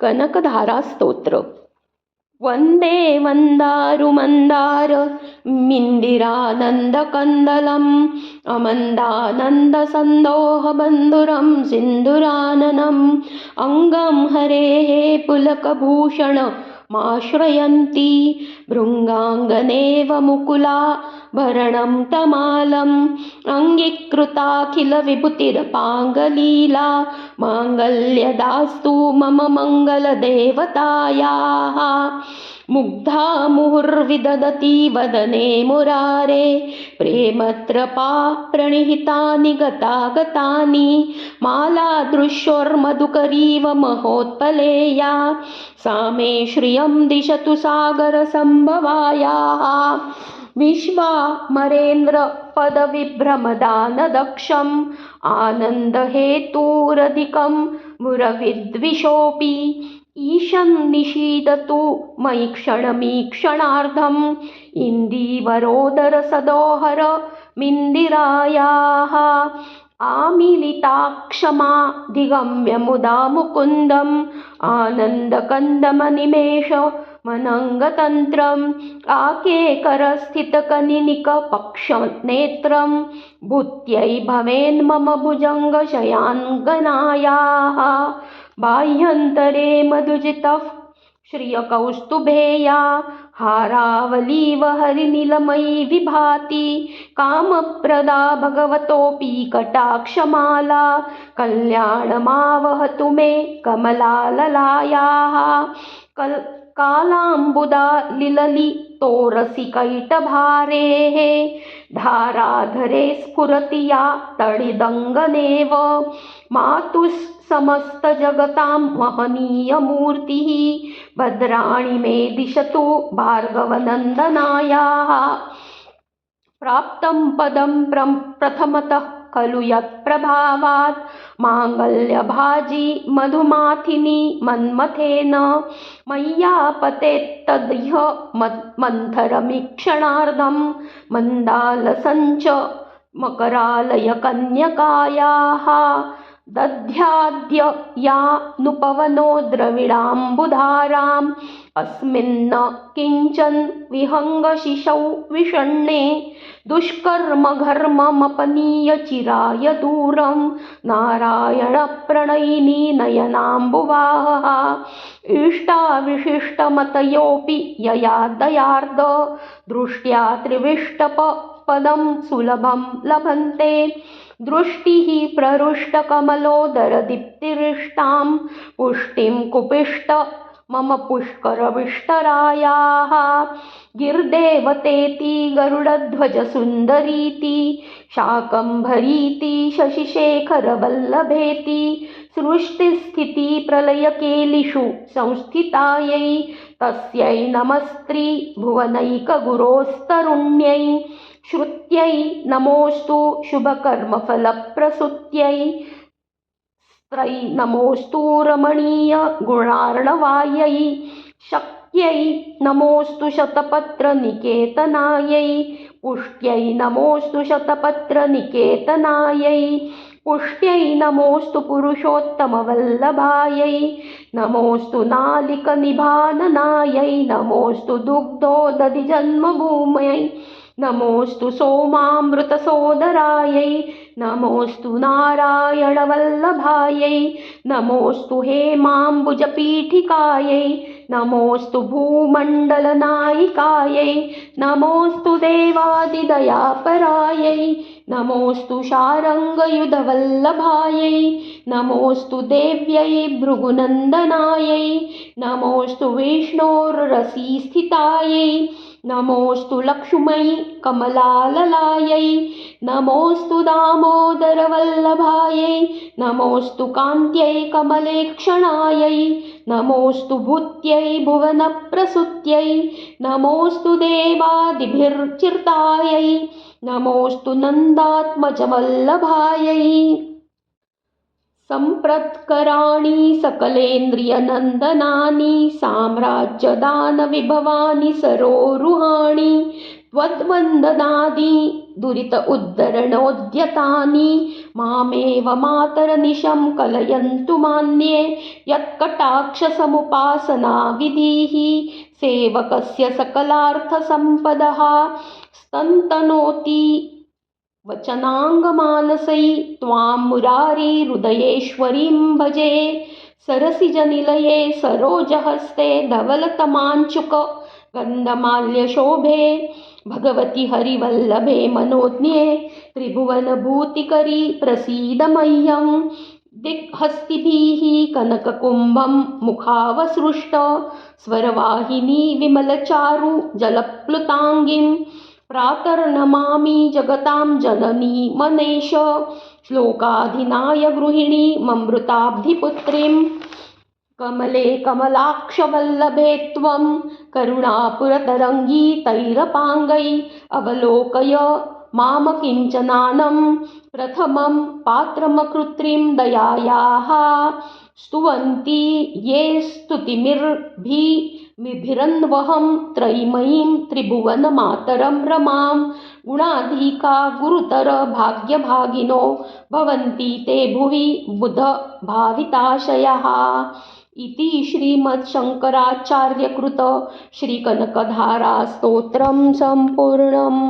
कनकधारा स्तोत्र. वंदे मंदारुमंदार मिंदिरानंदकंदलम् अमंदानंदसंदोहबंधुरं सिंधुराननम् अंगं हरेः पुलकभूषण माश्रयन्ति भृङ्गाङ्गनेव मुकुला भरणं तमालम् अङ्गीकृताखिलविभूतिरपाङ्गलीला माङ्गल्यदास्तु मम मङ्गलदेवतायाः. मुग्धा मुहुर्विदधति वदने मुरारे प्रेमत्रपा प्रणिहितानि गतागतानि मालादृश्योर्मधुकरीव महोत्पलेया सा मे श्रियं दिशतु सागरसम्भवायाः. विश्वामरेन्द्र पदविभ्रमदानदक्षम् आनन्दहेतुरधिकं मुरविद्विषोऽपि ईशं निषीदतु मयि क्षणमीक्षणार्धम् इन्दीवरोदरसदोहर मिन्दिरायाः. आमीलिताक्षमा दिगम्य मुदा मुकुन्दम् आनन्दकन्दमनिमेष मनङ्गतन्त्रम् आकेकरस्थितकनिनिकपक्षनेत्रं भूत्यै भवेन्मम भुजङ्गशयाङ्गनायाः. बाह्यन्तरे मधुजितः श्रियकौस्तुभेया हारावलीव हरिनीलमयी विभाति कामप्रदा भगवतोऽपि कटाक्षमाला कल्याणमावहतु मे कमलाललायाः. कालाम्बुदा लिललितोरसिकैटभारेः धाराधरे स्फुरति या तडिदङ्गनेव मातुः समस्तजगतां महनीयमूर्तिः भद्राणि मे दिशतु भार्गवनन्दनायाः. प्राप्तं पदं प्रथमतः खलु यत्प्रभावात् माङ्गल्यभाजी मधुमाथिनी मन्मथेन मय्यापतेत्तदिह मन्थरमीक्षणार्धं मन्दालसञ्च मकरालयकन्यकायाः. दध्याद्य यानुपवनो द्रविडाम्बुधाराम् अस्मिन्न किञ्चन विहङ्गशिशौ विषण्णे दुष्कर्मघर्ममपनीय चिराय दूरं नारायणप्रणयिनी नयनाम्बुवाहः. इष्टाविशिष्टमतयोऽपि यया दयार्द दृष्ट्या त्रिविष्टपदं सुलभं लभन्ते दृष्टिः प्रहृष्टकमलोदरदीप्तिरिष्टां पुष्टिं कुपिष्ट मम पुष्करविष्टरायाः. गिर्देवतेति गरुडध्वजसुन्दरीति शाकम्भरीति शशिशेखरवल्लभेति सृष्टिस्थितिप्रलयकेलिषु संस्थितायै तस्यै नमस्त्री भुवनैकगुरोस्तरुण्यै. श्रुत्यै नमोऽस्तु शुभकर्मफलप्रसूत्यै स्त्रै नमोऽस्तु रमणीय गुणार्णवायै. शक्त्यै नमोऽस्तु शतपत्रनिकेतनायै पुष्ट्यै नमोऽस्तु शतपत्रनिकेतनायै. पुष्ट्यै नमोऽस्तु पुरुषोत्तमवल्लभायै नमोऽस्तु नालिकनिभाननायै नमोऽस्तु दुग्धोदधिजन्मभूम्यै नमोऽस्तु सोमामृतसोदरायै नमोऽस्तु नारायणवल्लभायै नमोऽस्तु हेमाम्बुजपीठिकायै नमोऽस्तु भूमण्डलनायिकायै नमोऽस्तु देवादिदयापरायै नमोऽस्तु शारङ्गयुधवल्लभायै नमोऽस्तु देव्यै भृगुनन्दनायै नमोऽस्तु विष्णोर्रसीस्थितायै नमोऽस्तु लक्ष्म्यै कमलाललायै नमोऽस्तु दामोदरवल्लभायै नमोऽस्तु कान्त्यै कमलेक्षणायै नमोऽस्तु भूत्यै भुवनप्रसूत्यै नमोऽस्तु देवादिभिर्चिर्तायै नमोऽस्तु नन्दात्मजवल्लभायै. सम्प्रत्कराणि सकलेन्द्रियनन्दनानि साम्राज्यदानविभवानि सरोरुहाणि त्वद्वन्दनादि दुरित उद्धरणोद्यतानि मामेव मातरनिशं कलयन्तु मान्ये यत्कटाक्षसमुपासनाविधिः सेवकस्य सकलार्थसम्पदः स्तन्तनोति वचनाङ्गमानसै त्वां मुरारी हृदयेश्वरीं भजे सरसिजनिलये सरोजहस्ते धवलतमाञ्चुक गन्धमाल्यशोभे भगवति हरिवल्लभे मनोज्ञे त्रिभुवनभूतिकरी प्रसीद मह्यं दिग्हस्तिभिः कनककुम्भं मुखावसृष्ट स्वरवाहिनी विमलचारु जलप्लुताङ्गीं प्रातर्नमामि जगतां जननी मनेश श्लोकाधिनाय गृहिणी ममृताब्धिपुत्रीं कमले कमलाक्षवल्लभे त्वं करुणापुरतरङ्गी तैरपाङ्गै अवलोकय मामकिञ्चनानं प्रथमं पात्रमकृत्रिं दयायाः स्तुवन्ति ये स्तुतिमिर्भिरन्वहं त्रयीमयीं त्रिभुवनमातरं रमां गुणाधिका गुरुतर भाग्यभागिनो भवन्ति ते भुवि बुधभाविताशयाः इति श्रीमच्छङ्कराचार्यकृत श्रीकनकधारास्तोत्रं सम्पूर्णम्।